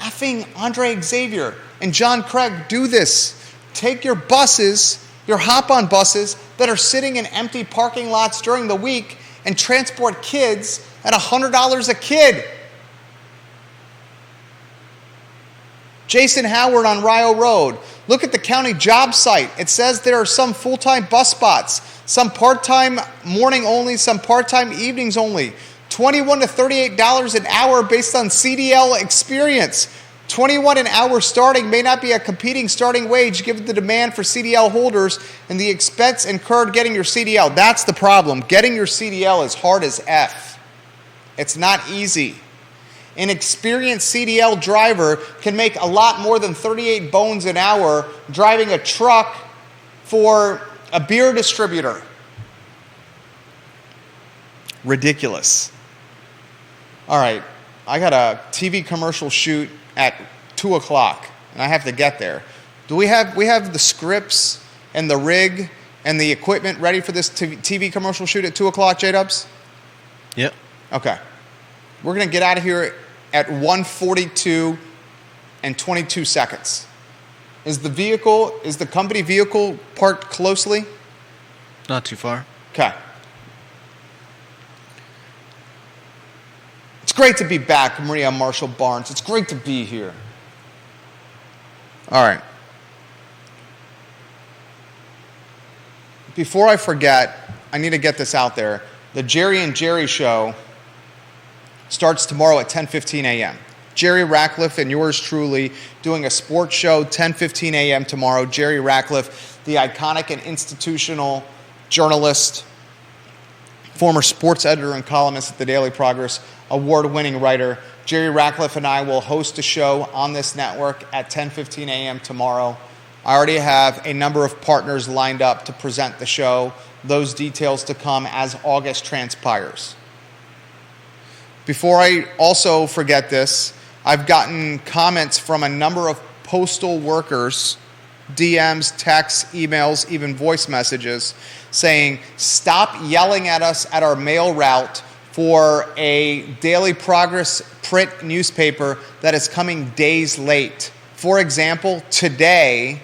Effing Andre Xavier and John Craig do this. Take your buses, your hop-on buses that are sitting in empty parking lots during the week and transport kids at $100 a kid. Jason Howard on Rio Road. Look at the county job site. It says there are some full-time bus spots, some part-time morning only, some part-time evenings only. $21 to $38 an hour based on CDL experience. $21 an hour starting may not be a competing starting wage given the demand for CDL holders and the expense incurred getting your CDL. That's the problem. Getting your CDL is hard as F. It's not easy. An experienced CDL driver can make a lot more than 38 bones an hour driving a truck for a beer distributor. Ridiculous. All right, I got a TV commercial shoot at 2 o'clock, and I have to get there. Do we have the scripts and the rig and the equipment ready for this TV commercial shoot at 2 o'clock, J-Dubs? Yep. Okay. We're going to get out of here at 1:42 and 22 seconds. Is the company vehicle parked closely? Not too far. Okay. It's great to be back, Maria Marshall Barnes. It's great to be here. All right. Before I forget, I need to get this out there. The Jerry and Jerry show starts tomorrow at 10:15 a.m. Jerry Ratcliffe and yours truly doing a sports show, 10:15 a.m. tomorrow. Jerry Ratcliffe, the iconic and institutional journalist, former sports editor and columnist at the Daily Progress, award-winning writer. Jerry Ratcliffe and I will host a show on this network at 10:15 a.m. tomorrow. I already have a number of partners lined up to present the show. Those details to come as August transpires. Before I also forget this, I've gotten comments from a number of postal workers, DMs, texts, emails, even voice messages, saying, stop yelling at us at our mail route for a Daily Progress print newspaper that is coming days late. For example, today,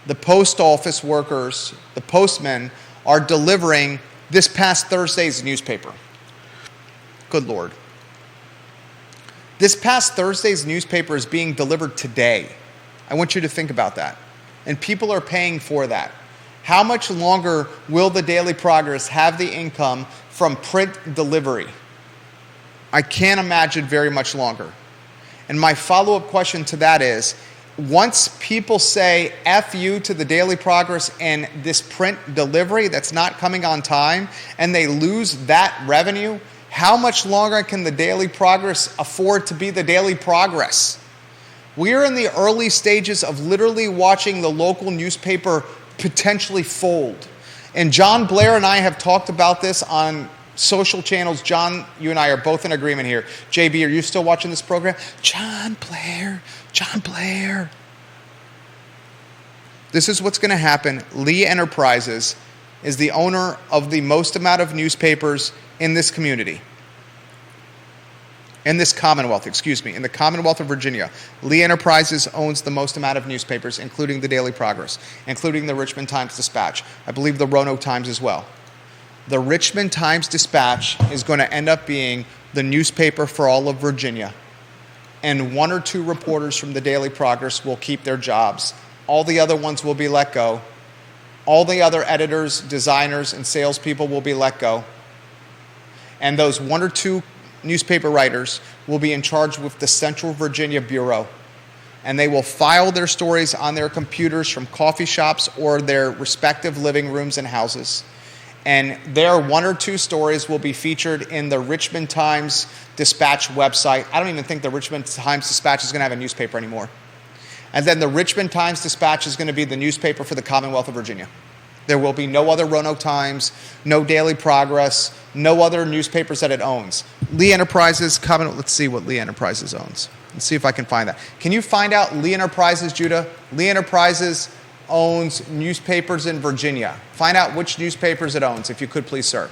the post office workers, the postmen, are delivering this past Thursday's newspaper. Good Lord. This past Thursday's newspaper is being delivered today. I want you to think about that. And people are paying for that. How much longer will the Daily Progress have the income from print delivery? I can't imagine very much longer. And my follow-up question to that is, once people say F you to the Daily Progress and this print delivery that's not coming on time, and they lose that revenue, how much longer can the Daily Progress afford to be the Daily Progress? We are in the early stages of literally watching the local newspaper potentially fold. And John Blair and I have talked about this on social channels. John, you and I are both in agreement here. JB, are you still watching this program? John Blair. This is what's going to happen. Lee Enterprises is the owner of the most amount of newspapers in this community. In this Commonwealth, in the Commonwealth of Virginia. Lee Enterprises owns the most amount of newspapers, including the Daily Progress, including the Richmond Times-Dispatch. I believe the Roanoke Times as well. The Richmond Times-Dispatch is going to end up being the newspaper for all of Virginia. And one or two reporters from the Daily Progress will keep their jobs. All the other ones will be let go. All the other editors, designers, and salespeople will be let go. And those one or two newspaper writers will be in charge with the Central Virginia Bureau. And they will file their stories on their computers from coffee shops or their respective living rooms and houses. And their one or two stories will be featured in the Richmond Times-Dispatch website. I don't even think the Richmond Times-Dispatch is going to have a newspaper anymore. And then the Richmond Times-Dispatch is going to be the newspaper for the Commonwealth of Virginia. There will be no other Roanoke Times, no Daily Progress, no other newspapers that it owns. Lee Enterprises, let's see what Lee Enterprises owns. Let's see if I can find that. Can you find out Lee Enterprises, Judah? Lee Enterprises owns newspapers in Virginia. Find out which newspapers it owns, if you could please, sir.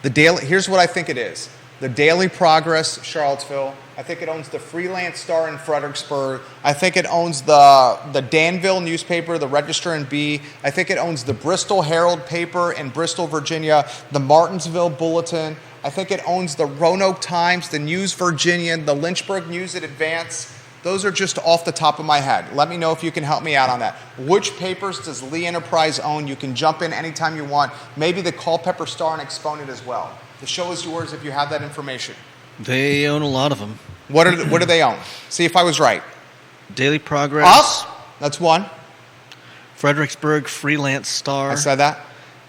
Here's what I think it is. The Daily Progress, Charlottesville. I think it owns the Freelance Star in Fredericksburg. I think it owns the Danville newspaper, the Register and Bee. I think it owns the Bristol Herald paper in Bristol, Virginia, the Martinsville Bulletin. I think it owns the Roanoke Times, the News Virginian, the Lynchburg News at Advance, Those are just off the top of my head. Let me know if you can help me out on that. Which papers does Lee Enterprise own? You can jump in anytime you want. Maybe the Culpeper Star and Exponent as well. The show is yours if you have that information. They own a lot of them. What do they own? See if I was right. Daily Progress. Up. That's one. Fredericksburg Freelance Star. I said that.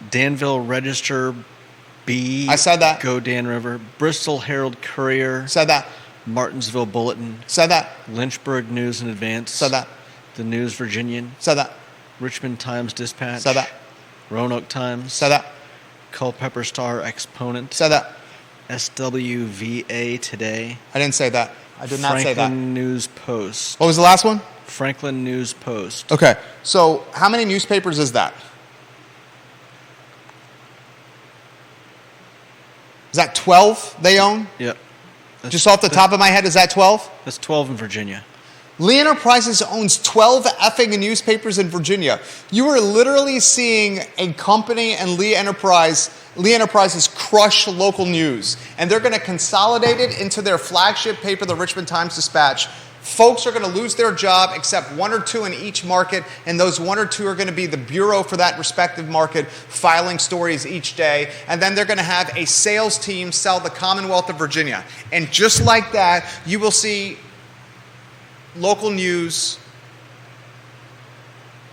Danville Register B. I said that. Go Dan River. Bristol Herald Courier. Said that. Martinsville Bulletin. Said that. Lynchburg News and Advance. Said that. The News Virginian. Said that. Richmond Times Dispatch. Said that. Roanoke Times. Said that. Culpeper Star Exponent. Said that. SWVA Today. I didn't say that. I did not say that. Franklin News Post. What was the last one? Franklin News Post. Okay. So how many newspapers is that? Is that 12 they own? Yep. Just off the top of my head, is that 12? That's 12 in Virginia. Lee Enterprises owns 12 effing newspapers in Virginia. You are literally seeing a company and Lee Enterprises crush local news. And they're going to consolidate it into their flagship paper, the Richmond Times Dispatch. Folks are going to lose their job except one or two in each market, and those one or two are going to be the bureau for that respective market, filing stories each day. And then they're going to have a sales team sell the Commonwealth of Virginia. And just like that, you will see local news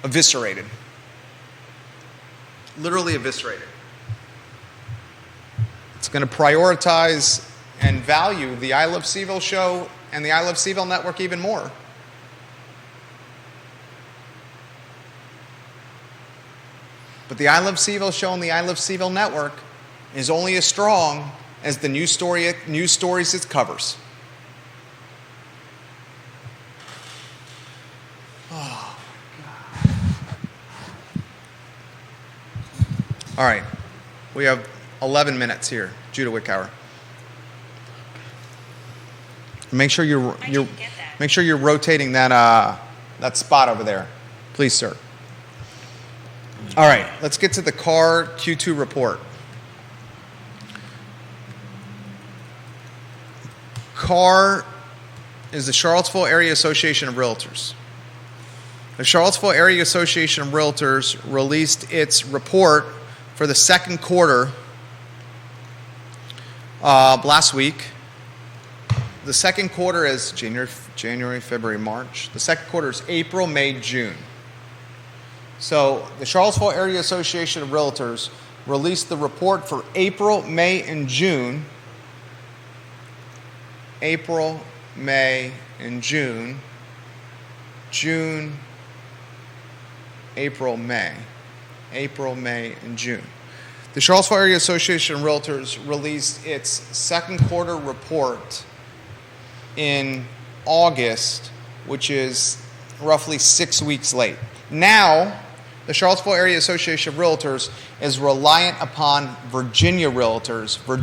eviscerated. Literally eviscerated. It's going to prioritize and value the I Love CVille show and the I Love CVille Network even more. But the I Love CVille show and the I Love CVille Network is only as strong as the news stories it covers. Oh, God. All right. We have 11 minutes here. Judah Wickower. Make sure you're rotating that spot over there, please, sir. All right, let's get to the CAR Q2 report. CAR is the Charlottesville Area Association of Realtors. The Charlottesville Area Association of Realtors released its report for the second quarter last week. The second quarter is January, February, March. The second quarter is April, May, June. So the Charlottesville Area Association of Realtors released the report for April, May, and June. April, May, and June. June, April, May. April, May, and June. The Charlottesville Area Association of Realtors released its second quarter report in August, which is roughly 6 weeks late. Now, the Charlottesville Area Association of Realtors is reliant upon Virginia Realtors for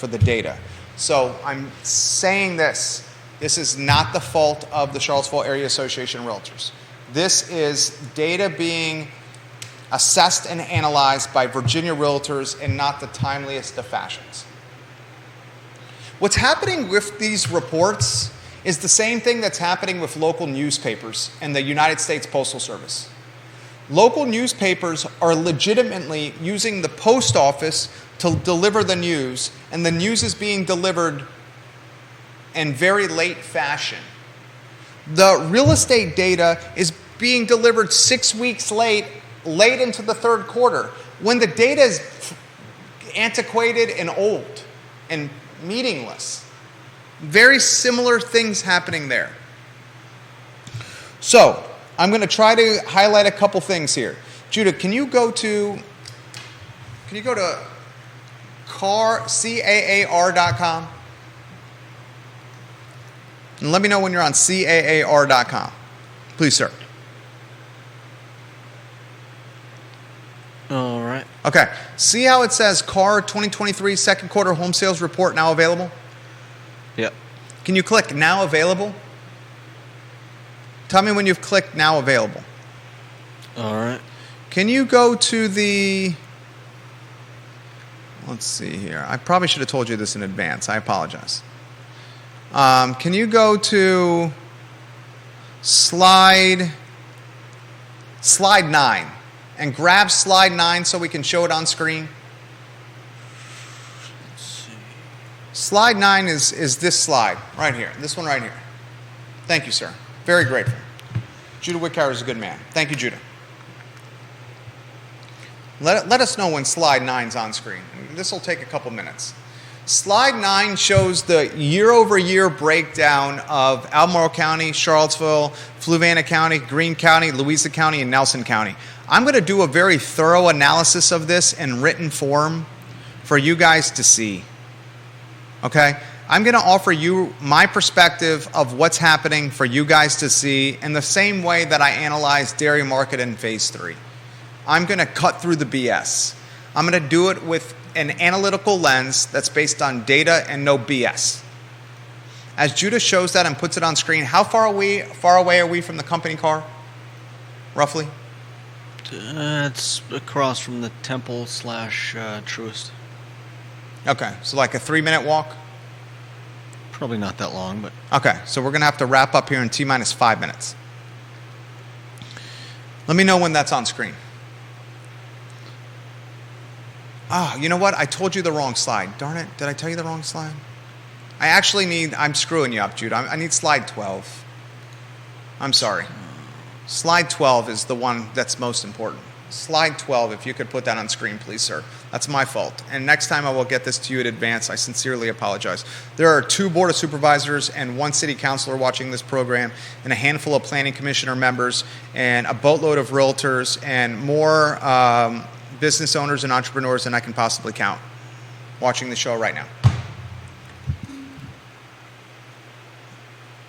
the data. So I'm saying this is not the fault of the Charlottesville Area Association of Realtors. This is data being assessed and analyzed by Virginia Realtors in not the timeliest of fashions. What's happening with these reports is the same thing that's happening with local newspapers and the United States Postal Service. Local newspapers are legitimately using the post office to deliver the news, and the news is being delivered in very late fashion. The real estate data is being delivered 6 weeks late into the third quarter, when the data is antiquated and old and meaningless. Very similar things happening there. So, I'm going to try to highlight a couple things here. Judah, can you go to caar.com? And let me know when you're on caar.com. Please, sir. All right. Okay. See how it says CAR 2023 second quarter home sales report now available? Yep. Can you click now available? Tell me when you've clicked now available. All right. Can you go to the... Let's see here. I probably should have told you this in advance. I apologize. Can you go to slide 9 and grab slide 9 so we can show it on screen. Let's see. Slide 9 is this slide right here, this one right here. Thank you, sir. Very grateful. Judah Whitcower is a good man. Thank you, Judah. Let us know when slide 9's on screen. This will take a couple minutes. Slide 9 shows the year-over-year breakdown of Albemarle County, Charlottesville, Fluvanna County, Greene County, Louisa County, and Nelson County. I'm going to do a very thorough analysis of this in written form for you guys to see. Okay? I'm going to offer you my perspective of what's happening for you guys to see in the same way that I analyzed dairy market in Phase 3. I'm going to cut through the BS. I'm going to do it with an analytical lens that's based on data and no BS. As Judah shows that and puts it on screen, how far away are we from the company car, roughly? It's across from the Temple / Truist. Okay, so like a 3-minute walk? Probably not that long, but... Okay, so we're going to have to wrap up here in T-minus 5 minutes. Let me know when that's on screen. Oh, you know what? I told you the wrong slide. Darn it. Did I tell you the wrong slide? I'm screwing you up, Jude. I need slide 12. I'm sorry. Slide 12 is the one that's most important. Slide 12, if you could put that on screen, please, sir. That's my fault. And next time I will get this to you in advance. I sincerely apologize. There are 2 Board of Supervisors and 1 City Councilor watching this program, and a handful of Planning Commissioner members, and a boatload of Realtors, and more business owners and entrepreneurs than I can possibly count watching the show right now.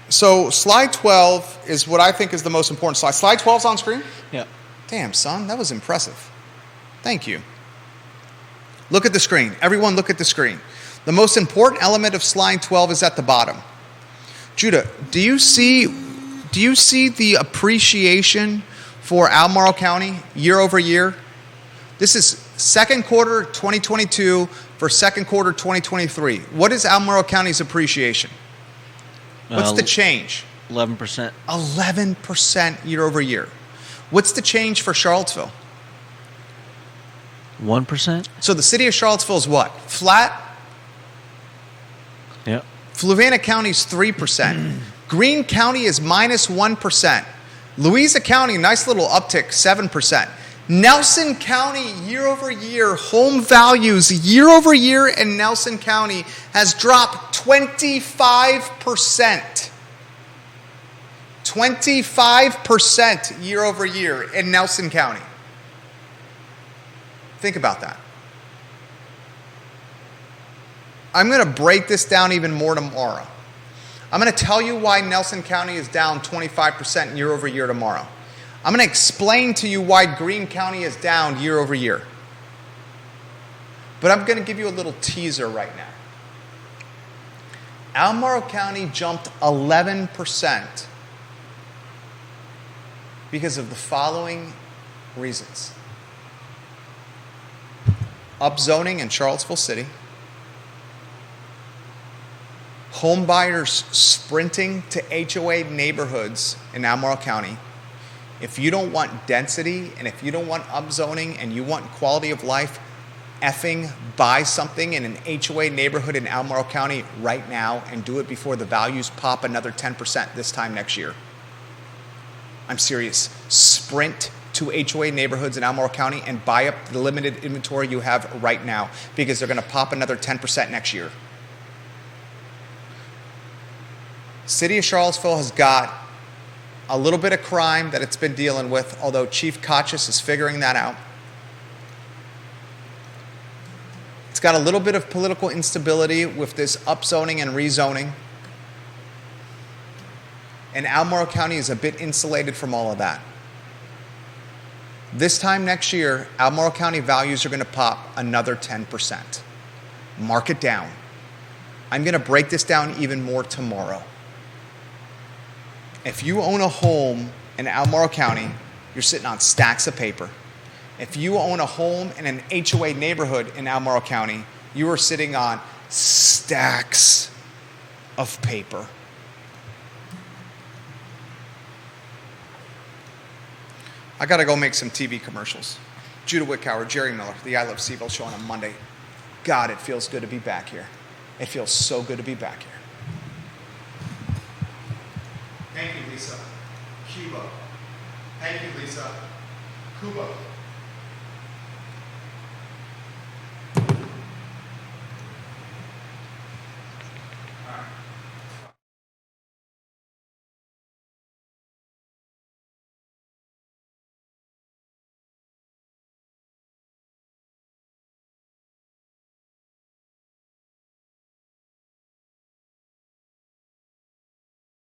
So slide 12 is what I think is the most important slide. Slide 12's on screen? Yeah. Damn, son, that was impressive. Thank you. Look at the screen. Everyone look at the screen. The most important element of slide 12 is at the bottom. Judah, do you see the appreciation for Albemarle County year over year? This is second quarter 2022 for second quarter 2023. What is Albemarle County's appreciation? What's the change? 11%. 11% year over year. What's the change for Charlottesville? 1%? So the city of Charlottesville is what? Flat? Yep. Fluvanna County's 3%. Greene County is minus 1%. Louisa County, nice little uptick, 7%. Nelson County, year over year, home values year over year in Nelson County has dropped 25%. 25% year over year in Nelson County. Think about that. I'm going to break this down even more tomorrow. I'm going to tell you why Nelson County is down 25% year over year tomorrow. I'm going to explain to you why Greene County is down year over year. But I'm going to give you a little teaser right now. Albemarle County jumped 11% because of the following reasons. Upzoning in Charlottesville City. Home buyers sprinting to HOA neighborhoods in Albemarle County. If you don't want density and if you don't want upzoning and you want quality of life, effing buy something in an HOA neighborhood in Albemarle County right now and do it before the values pop another 10% this time next year. I'm serious. Sprint to HOA neighborhoods in Albemarle County and buy up the limited inventory you have right now because they're going to pop another 10% next year. City of Charlottesville has got a little bit of crime that it's been dealing with, although Chief Kachis is figuring that out. It's got a little bit of political instability with this upzoning and rezoning. And Albemarle County is a bit insulated from all of that. This time next year, Albemarle County values are going to pop another 10%. Mark it down. I'm going to break this down even more tomorrow. If you own a home in Albemarle County, you're sitting on stacks of paper. If you own a home in an HOA neighborhood in Albemarle County, you are sitting on stacks of paper. I got to go make some TV commercials. Judah Wickower, Jerry Miller, the I Love CVille Show on a Monday. God, it feels good to be back here. It feels so good to be back here. Thank you, Lisa. Cuba. Thank you, Lisa. Cuba.